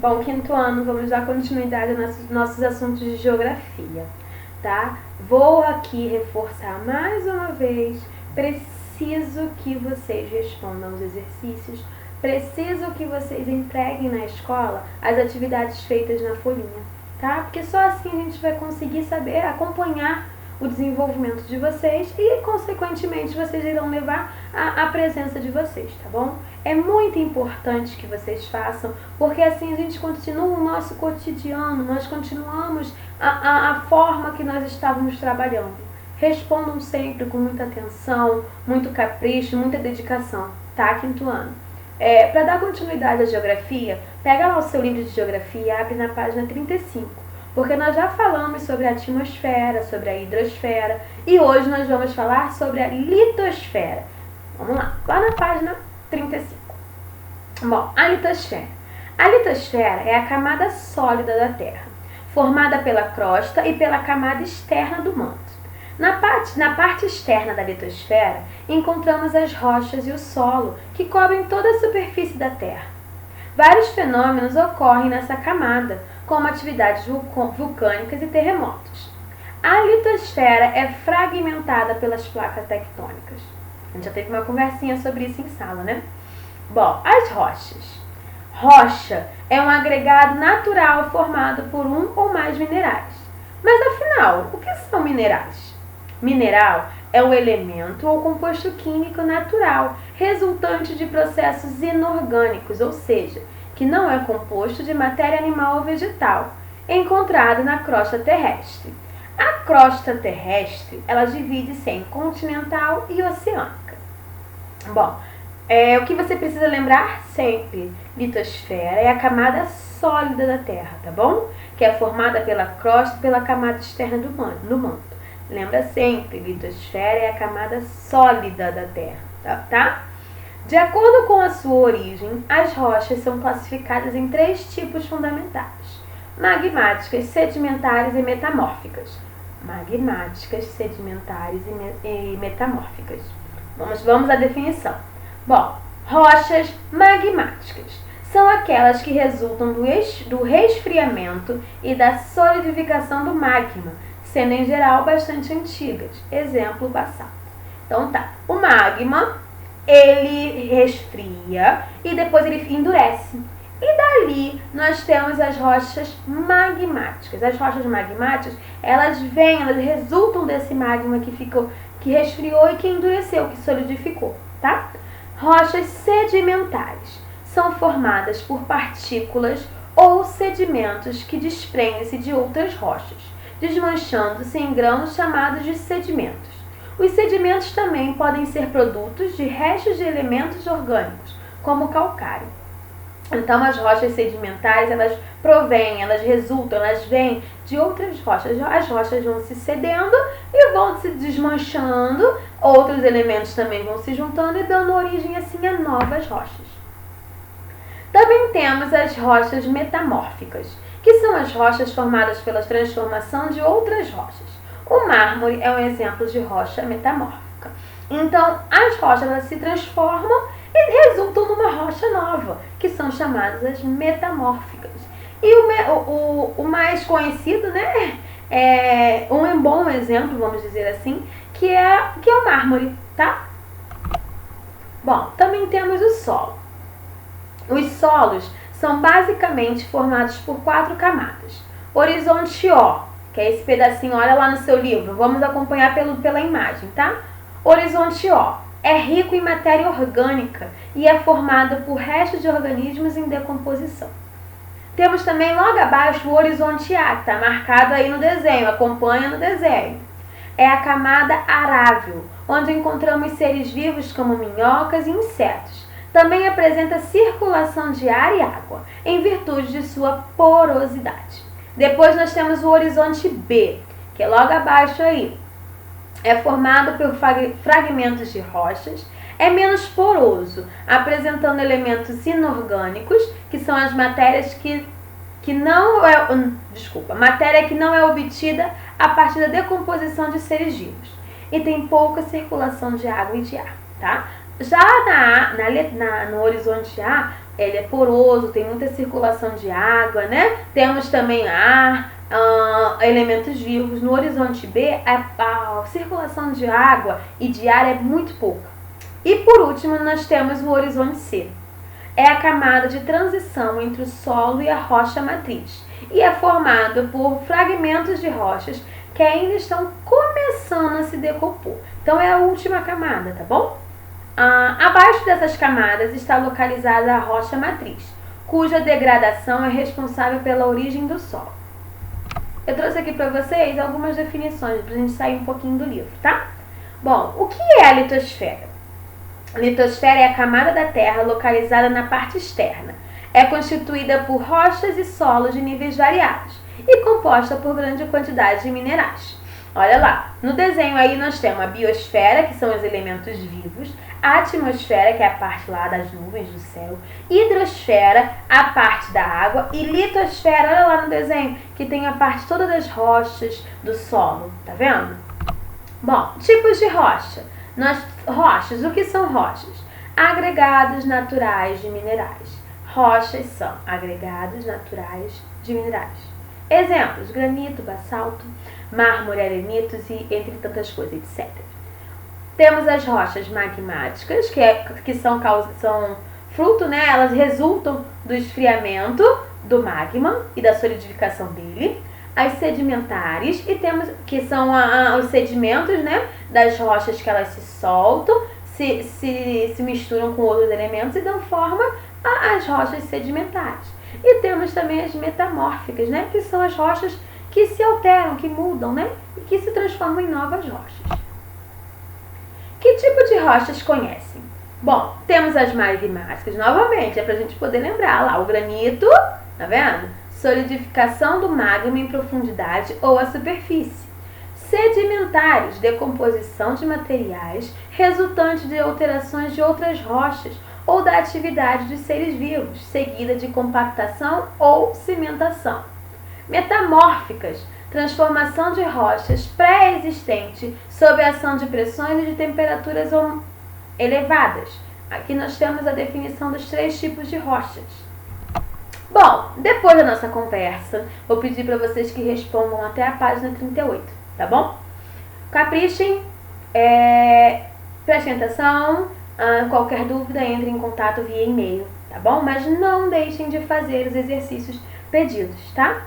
Bom, quinto ano, vamos dar continuidade aos nossos assuntos de geografia, tá? Vou aqui reforçar mais uma vez, preciso que vocês respondam os exercícios, preciso que vocês entreguem na escola as atividades feitas na folhinha, tá? Porque só assim a gente vai conseguir saber acompanhar o desenvolvimento de vocês e, consequentemente, vocês irão levar a presença de vocês, tá bom? É muito importante que vocês façam, porque assim a gente continua o nosso cotidiano, nós continuamos a forma que nós estávamos trabalhando. Respondam sempre com muita atenção, muito capricho, muita dedicação, tá? Quinto ano. Para dar continuidade à geografia, pega lá o seu livro de geografia e abre na página 35. Porque nós já falamos sobre a atmosfera, sobre a hidrosfera e hoje nós vamos falar sobre a litosfera. Vamos lá na página 35. Bom, a litosfera. A litosfera é a camada sólida da Terra, formada pela crosta e pela camada externa do manto. Na parte externa da litosfera, encontramos as rochas e o solo, que cobrem toda a superfície da Terra. Vários fenômenos ocorrem nessa camada, como atividades vulcânicas e terremotos. A litosfera é fragmentada pelas placas tectônicas. A gente já teve uma conversinha sobre isso em sala, né? Bom, as rochas. Rocha é um agregado natural formado por um ou mais minerais. Mas afinal, o que são minerais? Mineral é um elemento ou composto químico natural, resultante de processos inorgânicos, ou seja, que não é composto de matéria animal ou vegetal, encontrado na crosta terrestre. A crosta terrestre, ela divide-se em continental e oceânica. Bom, o que você precisa lembrar sempre, litosfera é a camada sólida da Terra, tá bom? Que é formada pela crosta e pela camada externa do manto. Lembra sempre, litosfera é a camada sólida da Terra, tá? De acordo com a sua origem, as rochas são classificadas em 3 tipos fundamentais: magmáticas, sedimentares e metamórficas. Magmáticas, sedimentares e metamórficas. Vamos à definição. Bom, rochas magmáticas são aquelas que resultam do resfriamento e da solidificação do magma, sendo em geral bastante antigas. Exemplo, basalto. Então tá, o magma ele resfria e depois ele endurece. E dali nós temos as rochas magmáticas. As rochas magmáticas, elas resultam desse magma que resfriou e que endureceu, que solidificou, tá? Rochas sedimentares são formadas por partículas ou sedimentos que desprendem-se de outras rochas, desmanchando-se em grãos chamados de sedimentos. Os sedimentos também podem ser produtos de restos de elementos orgânicos, como o calcário. Então, as rochas sedimentares, elas vêm de outras rochas. As rochas vão se cedendo e vão se desmanchando, outros elementos também vão se juntando e dando origem, assim, a novas rochas. Também temos as rochas metamórficas, que são as rochas formadas pela transformação de outras rochas. O mármore é um exemplo de rocha metamórfica. Então, as rochas elas se transformam e resultam numa rocha nova, que são chamadas as metamórficas. E o mais conhecido, né, é um bom exemplo, vamos dizer assim, que é o mármore, tá? Bom, também temos o solo. Os solos são basicamente formados por 4 camadas. Horizonte O, que é esse pedacinho, olha lá no seu livro, vamos acompanhar pela imagem, tá? Horizonte O é rico em matéria orgânica e é formado por restos de organismos em decomposição. Temos também logo abaixo o horizonte A, que está marcado aí no desenho, acompanha no desenho. É a camada arável, onde encontramos seres vivos como minhocas e insetos. Também apresenta circulação de ar e água, em virtude de sua porosidade. Depois nós temos o horizonte B, que é logo abaixo aí. É formado por fragmentos de rochas, é menos poroso, apresentando elementos inorgânicos, que são as matérias matéria que não é obtida a partir da decomposição de seres vivos. E tem pouca circulação de água e de ar, tá? Já no horizonte A, ele é poroso, tem muita circulação de água, né? Temos também ar, elementos vivos. No horizonte B, a circulação de água e de ar é muito pouca. E por último, nós temos o horizonte C. É a camada de transição entre o solo e a rocha matriz. E é formado por fragmentos de rochas que ainda estão começando a se decompor. Então é a última camada, tá bom? Abaixo dessas camadas está localizada a rocha matriz, cuja degradação é responsável pela origem do solo. Eu trouxe aqui para vocês algumas definições, para a gente sair um pouquinho do livro, tá? Bom, o que é a litosfera? A litosfera é a camada da Terra localizada na parte externa. É constituída por rochas e solos de níveis variados e composta por grande quantidade de minerais. Olha lá, no desenho aí nós temos a biosfera, que são os elementos vivos, a atmosfera, que é a parte lá das nuvens do céu, hidrosfera, a parte da água, e litosfera, olha lá no desenho, que tem a parte toda das rochas do solo, tá vendo? Bom, tipos de rocha. Rochas, o que são rochas? Agregados naturais de minerais. Rochas são agregados naturais de minerais. Exemplos: granito, basalto, mármore, arenitos e entre tantas coisas, etc. Temos as rochas magmáticas, que são fruto, né? Elas resultam do esfriamento do magma e da solidificação dele. As sedimentares, que são os sedimentos, né, das rochas, que elas se soltam, se misturam com outros elementos e dão forma às rochas sedimentares. E temos também as metamórficas, né, que são as rochas que se alteram, que mudam, né, e que se transformam em novas rochas. Que tipo de rochas conhecem? Bom, temos as magmáticas, novamente, é para a gente poder lembrar lá, o granito, tá vendo? Solidificação do magma em profundidade ou à superfície. Sedimentares, decomposição de materiais resultante de alterações de outras rochas ou da atividade de seres vivos, seguida de compactação ou cimentação. Metamórficas, transformação de rochas pré-existentes sob a ação de pressões e de temperaturas elevadas. Aqui nós temos a definição dos 3 tipos de rochas. Bom, depois da nossa conversa, vou pedir para vocês que respondam até a página 38, tá bom? Caprichem, prestem atenção, qualquer dúvida entre em contato via e-mail, tá bom? Mas não deixem de fazer os exercícios pedidos, tá?